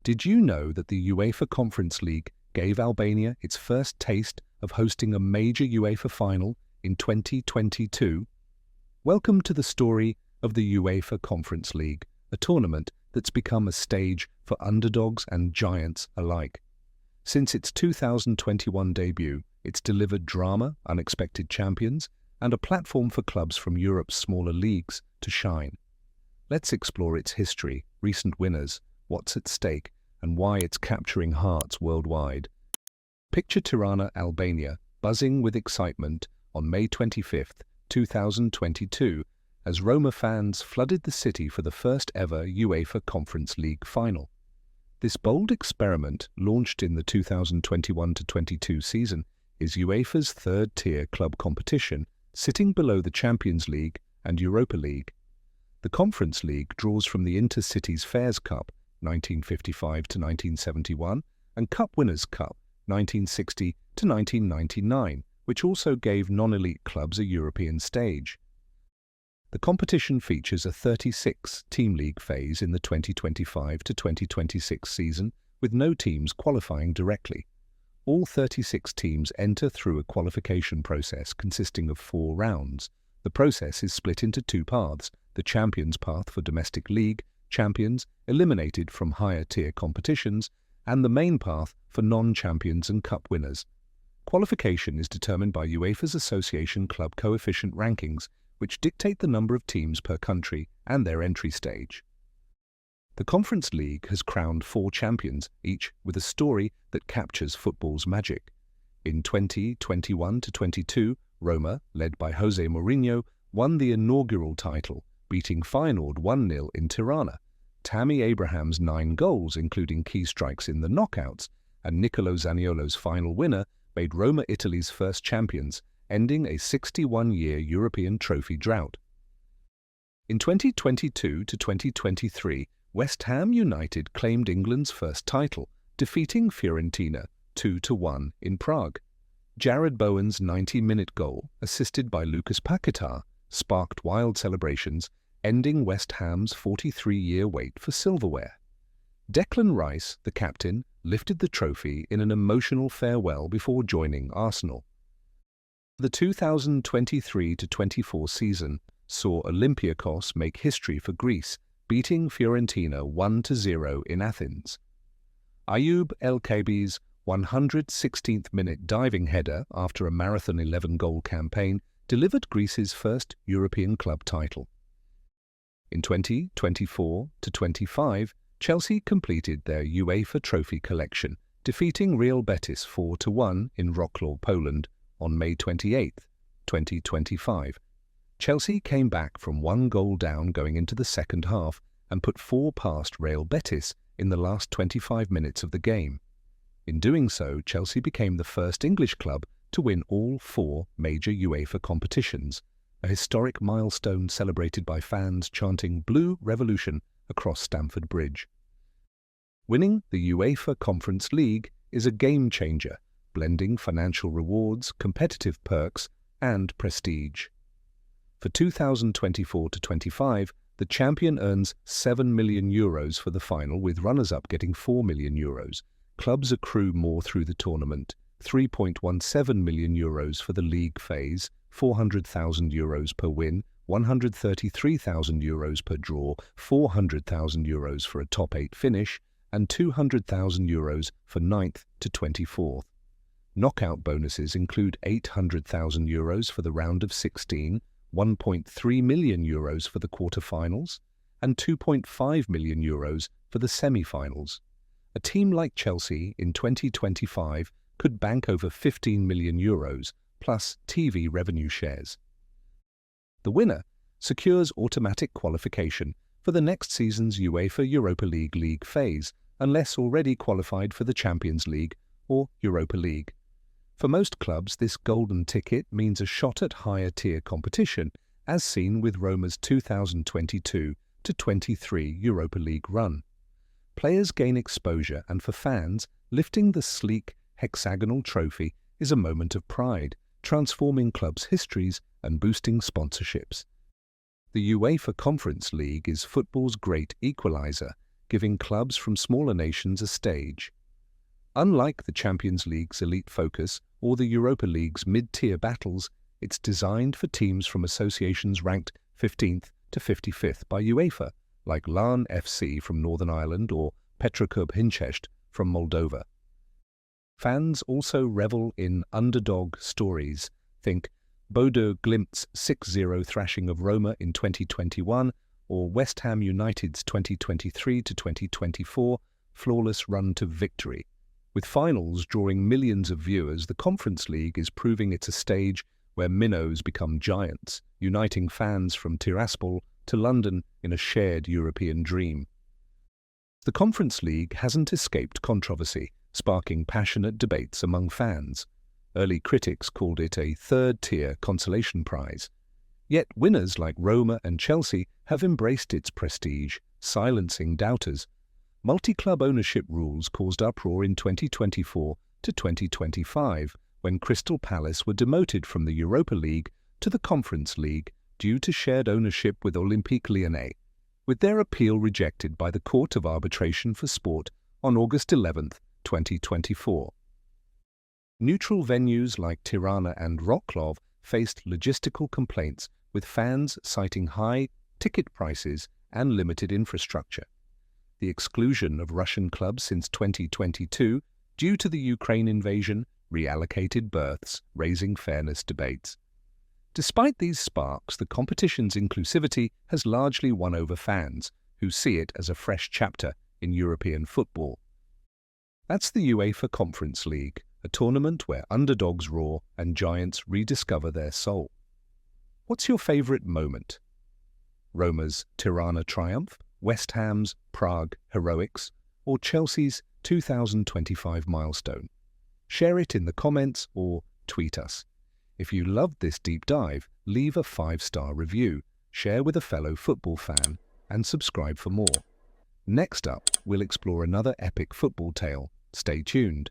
Did you know that the UEFA Conference League gave Albania its first taste of hosting a major UEFA final in 2022? Welcome to the story of the UEFA Conference League, a tournament that's become a stage for underdogs and giants alike. Since its 2021 debut, it's delivered drama, unexpected champions, and a platform for clubs from Europe's smaller leagues to shine. Let's explore its history, recent winners, what's at stake, and why it's capturing hearts worldwide. Picture Tirana, Albania, buzzing with excitement on May 25, 2022, as Roma fans flooded the city for the first ever UEFA Conference League final. This bold experiment, launched in the 2021-22 season, is UEFA's third-tier club competition, sitting below the Champions League and Europa League. The Conference League draws from the Intercities Fairs Cup, 1955-1971, and Cup Winners' Cup, 1960-1999, which also gave non-elite clubs a European stage. The competition features a 36-team league phase in the 2025-2026 season, with no teams qualifying directly. All 36 teams enter through a qualification process consisting of 4 rounds. The process is split into 2 paths: the Champions path for domestic league champions eliminated from higher-tier competitions, and the main path for non-champions and cup winners. Qualification is determined by UEFA's Association Club Coefficient rankings, which dictate the number of teams per country and their entry stage. The Conference League has crowned 4 champions, each with a story that captures football's magic. In 2021-22, Roma, led by Jose Mourinho, won the inaugural title, beating Feyenoord 1-0 in Tirana. Tammy Abraham's 9 goals, including key strikes in the knockouts, and Nicolo Zaniolo's final winner made Roma Italy's first champions, ending a 61-year European trophy drought. In 2022-2023, West Ham United claimed England's first title, defeating Fiorentina 2-1 in Prague. Jared Bowen's 90-minute goal, assisted by Lucas Paquetá, sparked wild celebrations, ending West Ham's 43-year wait for silverware. Declan Rice, the captain, lifted the trophy in an emotional farewell before joining Arsenal. The 2023-24 season saw Olympiacos make history for Greece, beating Fiorentina 1-0 in Athens. Ayoub El-Kaibi's 116th-minute diving header after a marathon 11-goal campaign delivered Greece's first European club title. In 2024-25, Chelsea completed their UEFA trophy collection, defeating Real Betis 4-1 in Wroclaw, Poland, on May 28, 2025. Chelsea came back from 1 goal down going into the second half and put 4 past Real Betis in the last 25 minutes of the game. In doing so, Chelsea became the first English club to win all 4 major UEFA competitions, a historic milestone celebrated by fans chanting "Blue Revolution" across Stamford Bridge. Winning the UEFA Conference League is a game-changer, blending financial rewards, competitive perks, and prestige. For 2024-25, the champion earns €7 million for the final, with runners-up getting €4 million. Clubs accrue more through the tournament: €3.17 million for the league phase, €400,000 per win, €133,000 per draw, €400,000 for a top 8 finish, and €200,000 for 9th to 24th. Knockout bonuses include €800,000 for the round of 16, €1.3 million for the quarter-finals, and €2.5 million for the semi-finals. A team like Chelsea in 2025 could bank over €15 million plus TV revenue shares. The winner secures automatic qualification for the next season's UEFA Europa League phase, unless already qualified for the Champions League or Europa League. For most clubs, this golden ticket means a shot at higher-tier competition, as seen with Roma's 2022-23 Europa League run. Players gain exposure, and for fans, lifting the sleek, hexagonal trophy is a moment of pride, transforming clubs' histories and boosting sponsorships. The UEFA Conference League is football's great equalizer, giving clubs from smaller nations a stage. Unlike the Champions League's elite focus or the Europa League's mid-tier battles, it's designed for teams from associations ranked 15th to 55th by UEFA, like Larn FC from Northern Ireland or Petrokub Hinchest from Moldova. Fans also revel in underdog stories. Think Bodo Glimt's 6-0 thrashing of Roma in 2021 or West Ham United's 2023 to 2024 flawless run to victory. With finals drawing millions of viewers, the Conference League is proving it's a stage where minnows become giants, uniting fans from Tiraspol to London in a shared European dream. The Conference League hasn't escaped controversy, sparking passionate debates among fans. Early critics called it a third-tier consolation prize. Yet winners like Roma and Chelsea have embraced its prestige, silencing doubters. Multi-club ownership rules caused uproar in 2024 to 2025, when Crystal Palace were demoted from the Europa League to the Conference League due to shared ownership with Olympique Lyonnais, with their appeal rejected by the Court of Arbitration for Sport on August 11, 2024. Neutral venues like Tirana and Wroclaw faced logistical complaints, with fans citing high ticket prices and limited infrastructure. The exclusion of Russian clubs since 2022 due to the Ukraine invasion reallocated berths, raising fairness debates. Despite these sparks, the competition's inclusivity has largely won over fans, who see it as a fresh chapter in European football. That's the UEFA Conference League, a tournament where underdogs roar and giants rediscover their soul. What's your favourite moment? Roma's Tirana triumph, West Ham's Prague heroics, or Chelsea's 2025 milestone? Share it in the comments or tweet us. If you loved this deep dive, leave a 5-star review, share with a fellow football fan, and subscribe for more. Next up, we'll explore another epic football tale. Stay tuned.